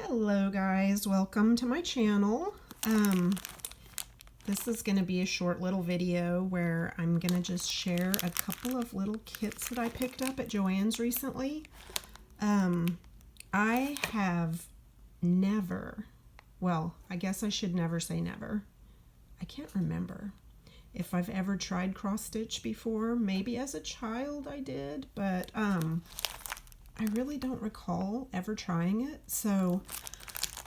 Hello guys, welcome to my channel. This is going to be a short little video where I'm going to just share a couple of little kits that I picked up at JOANNs recently. I have never, well, I guess I should never say never. I can't remember if I've ever tried cross stitch before. Maybe as a child I did, but I really don't recall ever trying it. So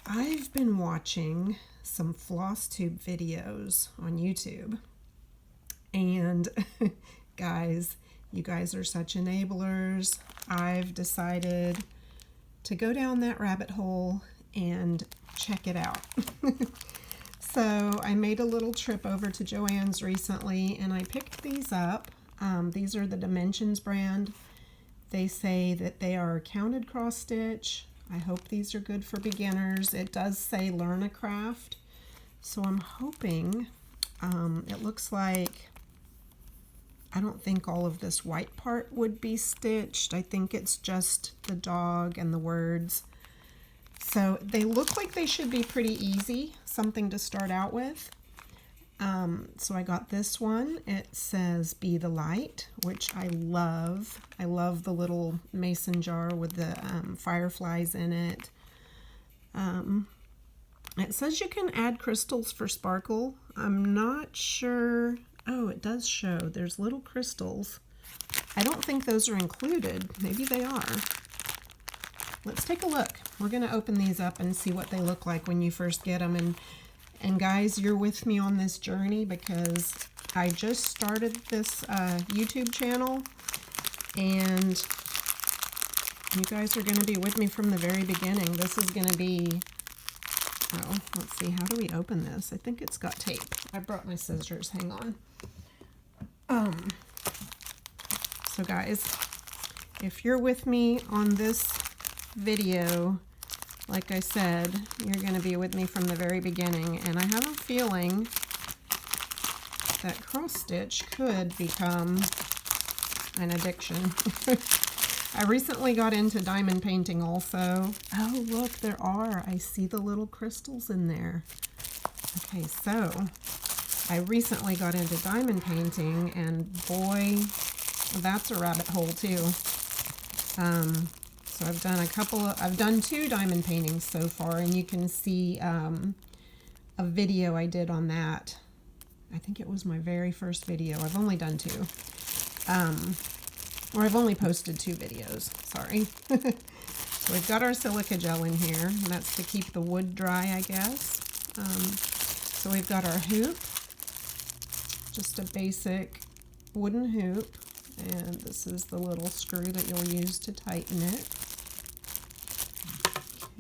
I've been watching some Flosstube videos on YouTube, and guys, you guys are such enablers. I've decided to go down that rabbit hole and check it out. So I made a little trip over to JOANNs recently and I picked these up. These are the Dimensions brand. They say that they are counted cross stitch. I hope these are good for beginners. It does say learn a craft, so I'm hoping. It looks like, I don't think all of this white part would be stitched. I think it's just the dog and the words. So they look like they should be pretty easy, something to start out with. So I got this one. It says Be the Light, which I love. I love the little mason jar with the fireflies in it. It says you can add crystals for sparkle. I'm not sure. Oh, it does show there's little crystals. I don't think those are included. Maybe they are. Let's take a look. We're going to open these up and see what they look like when you first get them. And guys, you're with me on this journey because I just started this YouTube channel, and you guys are going to be with me from the very beginning. This is going to be, oh, let's see, how do we open this? I think it's got tape. I brought my scissors, hang on. So guys, if you're with me on this video, like I said, you're going to be with me from the very beginning, and I have a feeling that cross stitch could become an addiction. I recently got into diamond painting also. Oh, look, there are. I see the little crystals in there. Okay, so I recently got into diamond painting, and boy, that's a rabbit hole too. So I've done 2 diamond paintings so far, and you can see a video I did on that. I think it was my very first video. I've only done 2. Or I've only posted 2 videos, sorry. So we've got our silica gel in here, and that's to keep the wood dry, I guess. So we've got our hoop, just a basic wooden hoop, and this is the little screw that you'll use to tighten it.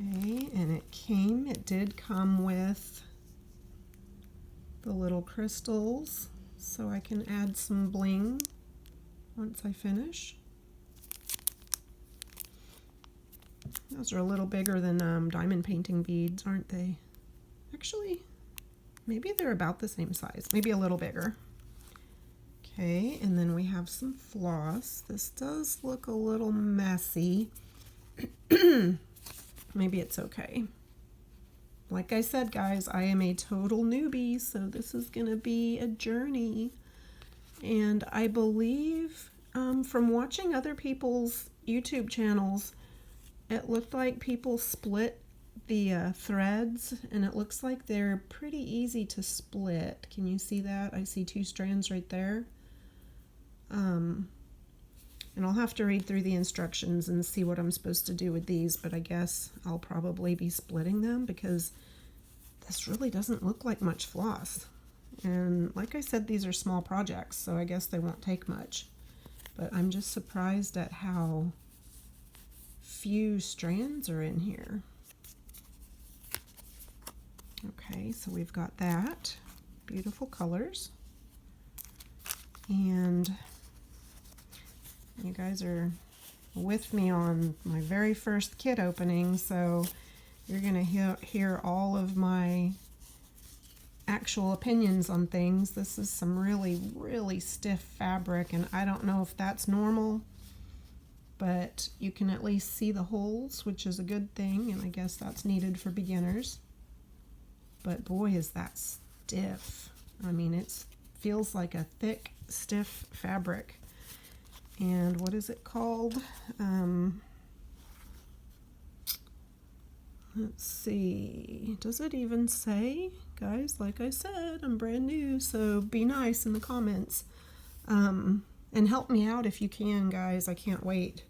Okay, and it did come with the little crystals, so I can add some bling once I finish. Those are a little bigger than diamond painting beads, aren't they? Actually, maybe they're about the same size, maybe a little bigger. Okay, and then we have some floss. This does look a little messy. Maybe it's okay. Like I said, guys, I am a total newbie, so this is going to be a journey. And I believe from watching other people's YouTube channels, it looked like people split the threads, and it looks like they're pretty easy to split. Can you see that? I see 2 strands right there. And I'll have to read through the instructions and see what I'm supposed to do with these, but I guess I'll probably be splitting them because this really doesn't look like much floss. And like I said, these are small projects, so I guess they won't take much. But I'm just surprised at how few strands are in here. Okay, so we've got that. Beautiful colors. And you guys are with me on my very first kit opening, so you're going to hear all of my actual opinions on things. This is some really, really stiff fabric, and I don't know if that's normal. but you can at least see the holes, which is a good thing, and I guess that's needed for beginners. But boy, is that stiff. I mean, it feels like a thick, stiff fabric. And what is it called? Let's see. Does it even say? Guys, like I said, I'm brand new, so be nice in the comments. And help me out if you can, guys. I can't wait.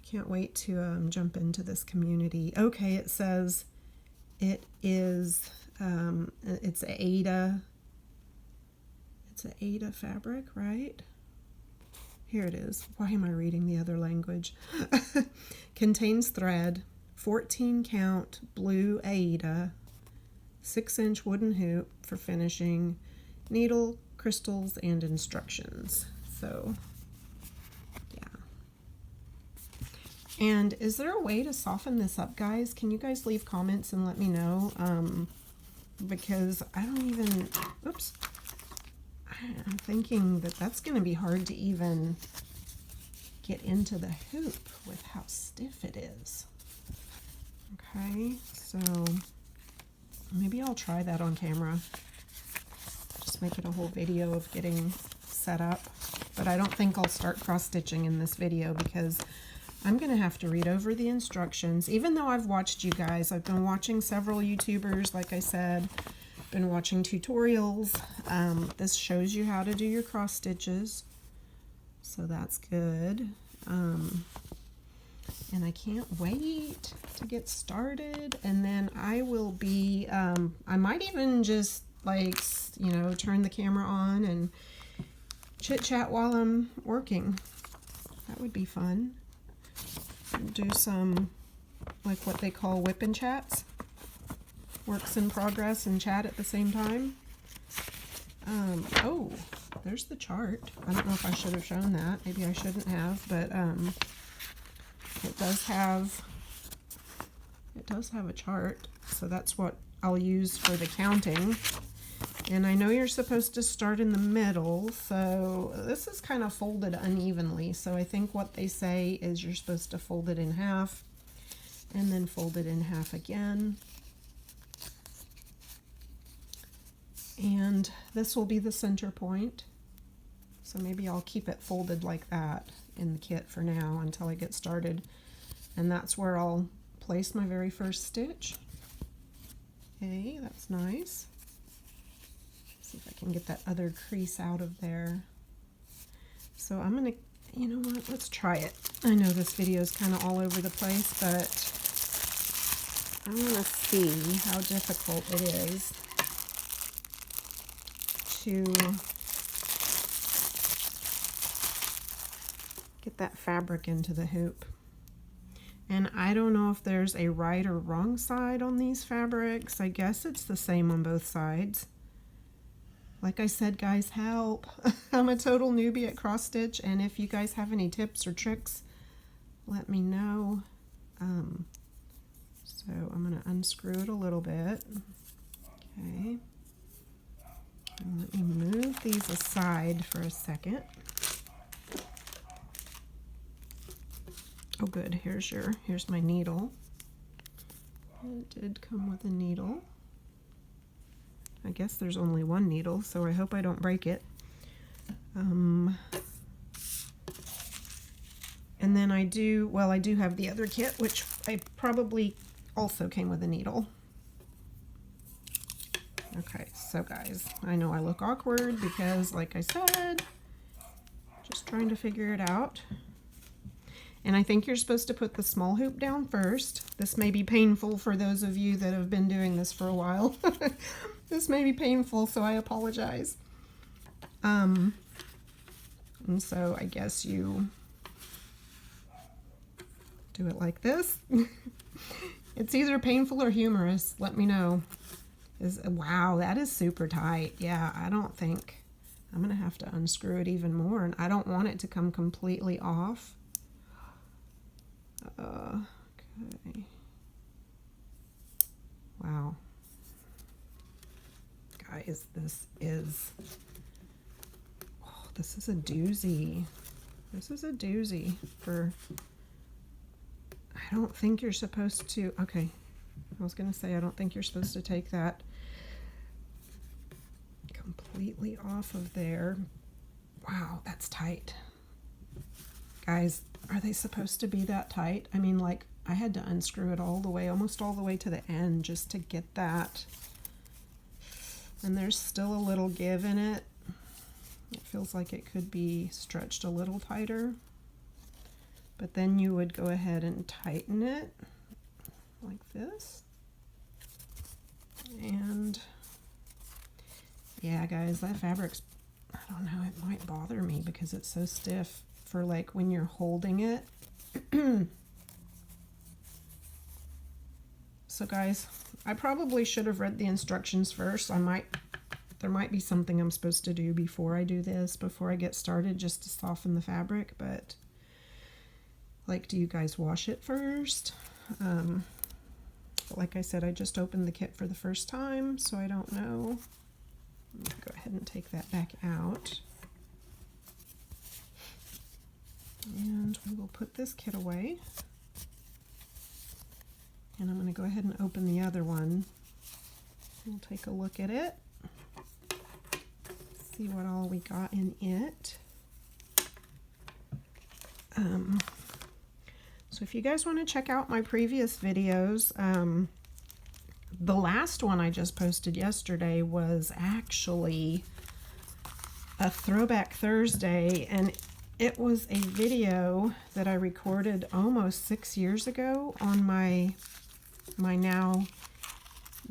Can't wait to jump into this community. Okay, it says it is, it's Aida. It's an Aida fabric, right? Here it is. Why am I reading the other language? Contains thread, 14 count blue Aida, 6-inch wooden hoop for finishing, needle, crystals, and instructions. So, yeah. And is there a way to soften this up, guys? Can you guys leave comments and let me know? Because I don't even, oops. I'm thinking that that's going to be hard to even get into the hoop with how stiff it is. Okay, so maybe I'll try that on camera. Just make it a whole video of getting set up. But I don't think I'll start cross-stitching in this video because I'm going to have to read over the instructions. Even though I've watched you guys, I've been watching several YouTubers, like I said, been watching tutorials. This shows you how to do your cross stitches, so that's good. And I can't wait to get started. And then I will be, I might even just like, you know, turn the camera on and chit chat while I'm working. That would be fun. Do some, like what they call whip and chats. Works in progress and chat at the same time. Oh, there's the chart. I don't know if I should have shown that. Maybe I shouldn't have, but it does have a chart. So that's what I'll use for the counting. And I know you're supposed to start in the middle, so this is kind of folded unevenly. So I think what they say is you're supposed to fold it in half and then fold it in half again. And this will be the center point. So maybe I'll keep it folded like that in the kit for now until I get started. And that's where I'll place my very first stitch. Okay, that's nice. See if I can get that other crease out of there. So I'm gonna, you know what, let's try it. I know this video is kind of all over the place, but I want to see how difficult it is to get that fabric into the hoop. And I don't know if there's a right or wrong side on these fabrics. I guess it's the same on both sides. Like I said, guys, help. I'm a total newbie at cross stitch, and if you guys have any tips or tricks, let me know. So I'm going to unscrew it a little bit. Okay. And let me move these aside for a second. Oh good, here's my needle. It did come with a needle. I guess there's only one needle, so I hope I don't break it. And then I do have the other kit, which I probably also came with a needle. Okay, so guys, I know I look awkward because, like I said, just trying to figure it out. And I think you're supposed to put the small hoop down first. This may be painful for those of you that have been doing this for a while. This may be painful, so I apologize. And so I guess you do it like this. It's either painful or humorous. Let me know. Wow, that is super tight. Yeah, I don't think I'm gonna have to unscrew it even more, and I don't want it to come completely off. Okay. Wow. Guys, this is a doozy. This is a doozy for, I don't think you're supposed to, okay, I was going to say I don't think you're supposed to take that completely off of there. Wow, that's tight. Guys, are they supposed to be that tight? I mean, like, I had to unscrew it all the way, almost all the way to the end just to get that. And there's still a little give in it. It feels like it could be stretched a little tighter. But then you would go ahead and tighten it like this. And yeah, guys, that fabric's, I don't know, it might bother me because it's so stiff for like when you're holding it. So guys, I probably should have read the instructions first. There might be something I'm supposed to do before I do this, before I get started, just to soften the fabric, but like, do you guys wash it first? Like I said, I just opened the kit for the first time, so I don't know. I'm gonna go ahead and take that back out. And we will put this kit away. And I'm going to go ahead and open the other one. We'll take a look at it. See what all we got in it. So if you guys want to check out my previous videos, the last one I just posted yesterday was actually a Throwback Thursday, and it was a video that I recorded almost 6 years ago on my now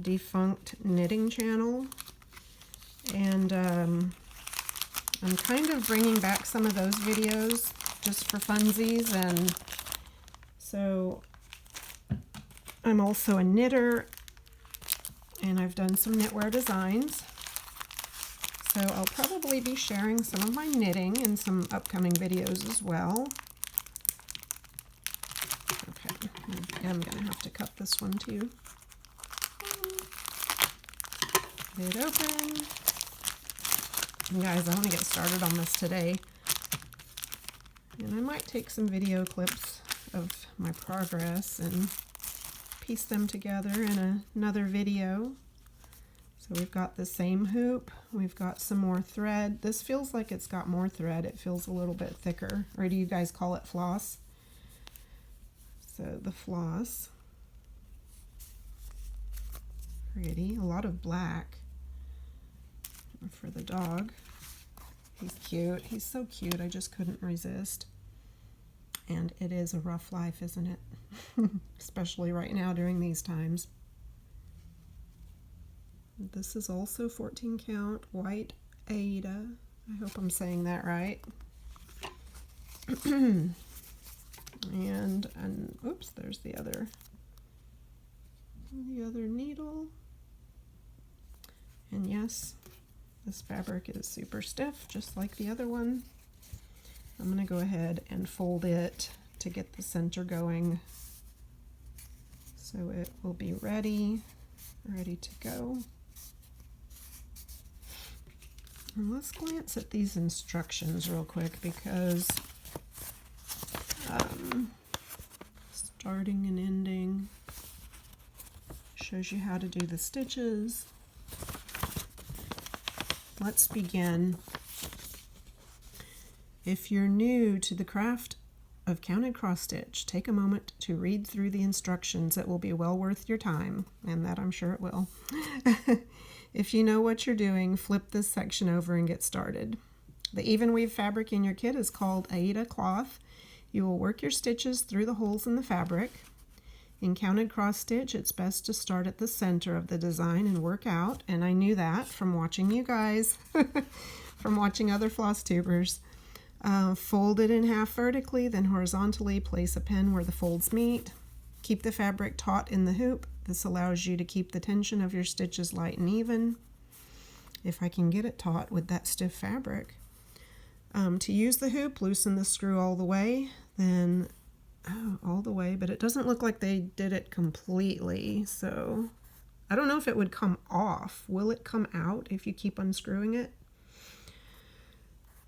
defunct knitting channel, and I'm kind of bringing back some of those videos just for funsies. And so I'm also a knitter, and I've done some knitwear designs, so I'll probably be sharing some of my knitting in some upcoming videos as well. Okay, I'm gonna have to cut this one too. Get it open. And guys, I want to get started on this today, and I might take some video clips of my progress and piece them together in another video. So we've got the same hoop, we've got some more thread. This feels like it's got more thread. It feels a little bit thicker. Or do you guys call it floss? So the floss. Pretty. A lot of black for the dog. He's cute. He's so cute. I just couldn't resist. And it is a rough life, isn't it? Especially right now during these times. This is also 14 count white Aida. I hope I'm saying that right. and oops, there's the other needle. And yes, this fabric is super stiff, just like the other one. I'm going to go ahead and fold it to get the center going, so it will be ready to go. And let's glance at these instructions real quick, because starting and ending shows you how to do the stitches. Let's begin. If you're new to the craft of counted cross stitch, take a moment to read through the instructions. It will be well worth your time, and that I'm sure it will. If you know what you're doing, flip this section over and get started. The even weave fabric in your kit is called Aida cloth. You will work your stitches through the holes in the fabric. In counted cross stitch, it's best to start at the center of the design and work out, and I knew that from watching you guys, from watching other floss tubers. Fold it in half vertically, then horizontally place a pin where the folds meet. Keep the fabric taut in the hoop. This allows you to keep the tension of your stitches light and even. If I can get it taut with that stiff fabric. To use the hoop, loosen the screw all the way, then all the way, but it doesn't look like they did it completely, so I don't know if it would come off. Will it come out if you keep unscrewing it?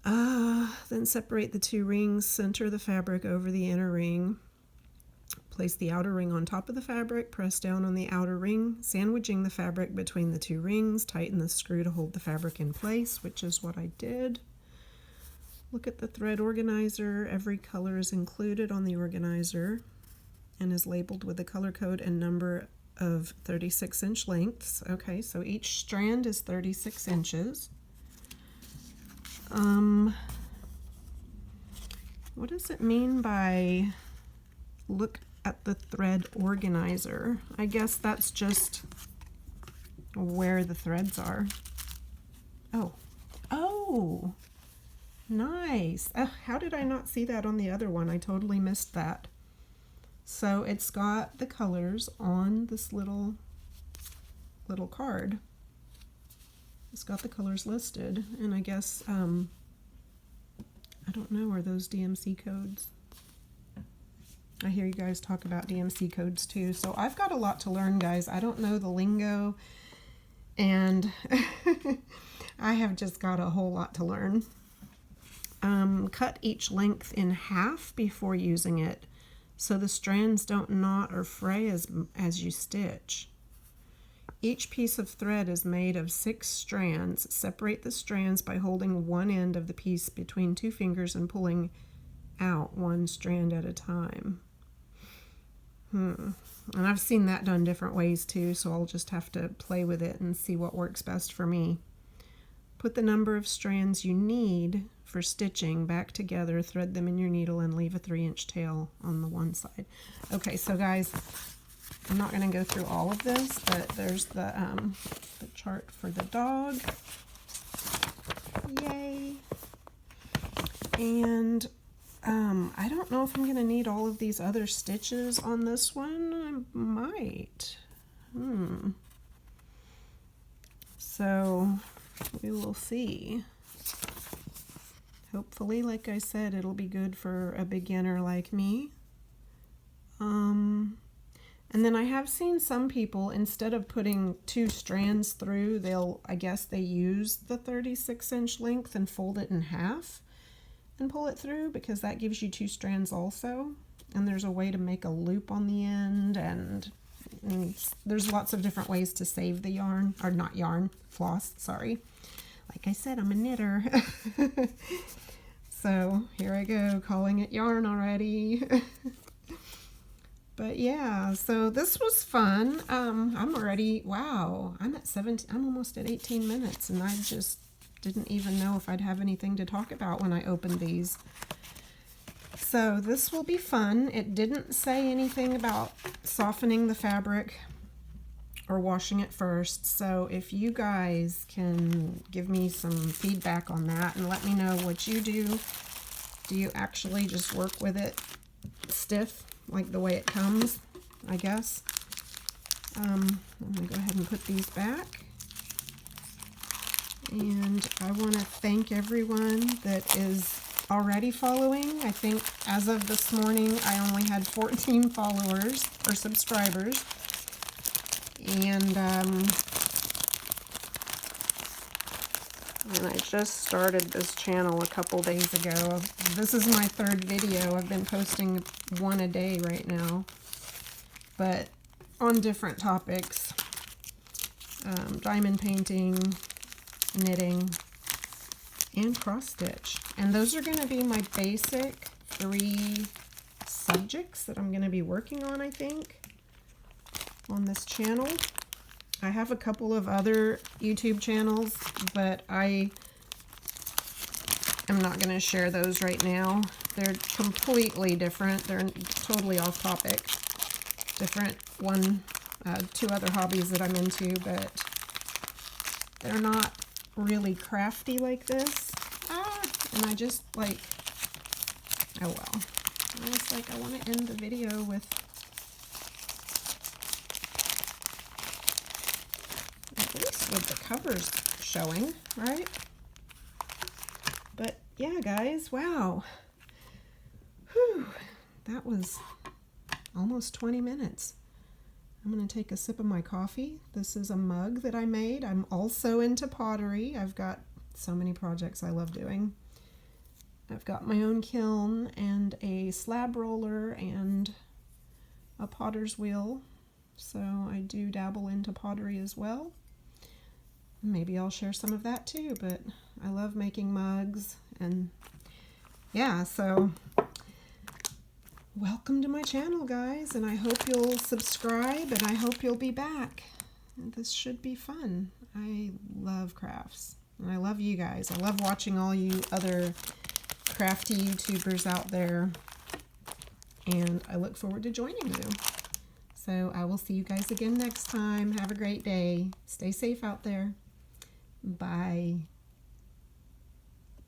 Then separate the two rings, center the fabric over the inner ring. Place the outer ring on top of the fabric, press down on the outer ring, sandwiching the fabric between the two rings, tighten the screw to hold the fabric in place, which is what I did. Look at the thread organizer. Every color is included on the organizer and is labeled with the color code and number of 36-inch lengths. Okay, so each strand is 36 inches. What does it mean by look at the thread organizer? I guess that's just where the threads are. Oh, nice. How did I not see that on the other one? I totally missed that. So it's got the colors on this little card. It's got the colors listed, and I guess, I don't know, are those DMC codes? I hear you guys talk about DMC codes too, so I've got a lot to learn, guys. I don't know the lingo, and I have just got a whole lot to learn. Cut each length in half before using it, so the strands don't knot or fray as you stitch. Each piece of thread is made of 6 strands. Separate the strands by holding one end of the piece between 2 fingers and pulling out 1 strand at a time. And I've seen that done different ways too, so I'll just have to play with it and see what works best for me. Put the number of strands you need for stitching back together, thread them in your needle, and leave a 3-inch tail on the one side. Okay, so guys, I'm not going to go through all of this, but there's the chart for the dog. Yay! And I don't know if I'm going to need all of these other stitches on this one. I might. So we will see. Hopefully, like I said, it'll be good for a beginner like me. And then I have seen some people, instead of putting 2 strands through, I guess they use the 36-inch length and fold it in half and pull it through, because that gives you 2 strands also. And there's a way to make a loop on the end, and there's lots of different ways to save the yarn, or not yarn, floss, sorry. Like I said, I'm a knitter. So here I go, calling it yarn already. But yeah, so this was fun. I'm already, wow, I'm almost at 18 minutes, and I just didn't even know if I'd have anything to talk about when I opened these. So this will be fun. It didn't say anything about softening the fabric or washing it first. So if you guys can give me some feedback on that and let me know what you do. Do you actually just work with it stiff, like the way it comes, I guess? I'm going to go ahead and put these back. And I want to thank everyone that is already following. I think as of this morning, I only had 14 followers or subscribers. And I just started this channel a couple days ago. This is my 3rd video. I've been posting 1 a day right now, but on different topics. Diamond painting, knitting, and cross stitch. And those are going to be my basic 3 subjects that I'm going to be working on, I think, on this channel. I have a couple of other YouTube channels, but I am not going to share those right now. They're completely different. They're totally off topic. Different 2 other hobbies that I'm into, but they're not really crafty like this. And I just like, oh well. I was like, I want to end the video with the covers showing, right? But yeah, guys, wow. Whew, that was almost 20 minutes. I'm going to take a sip of my coffee. This is a mug that I made. I'm also into pottery. I've got so many projects I love doing. I've got my own kiln and a slab roller and a potter's wheel. So I do dabble into pottery as well. Maybe I'll share some of that too, but I love making mugs. And yeah, so welcome to my channel, guys, and I hope you'll subscribe and I hope you'll be back. This should be fun. I love crafts and I love you guys. I love watching all you other crafty YouTubers out there, and I look forward to joining you. So I will see you guys again next time. Have a great day. Stay safe out there. Bye.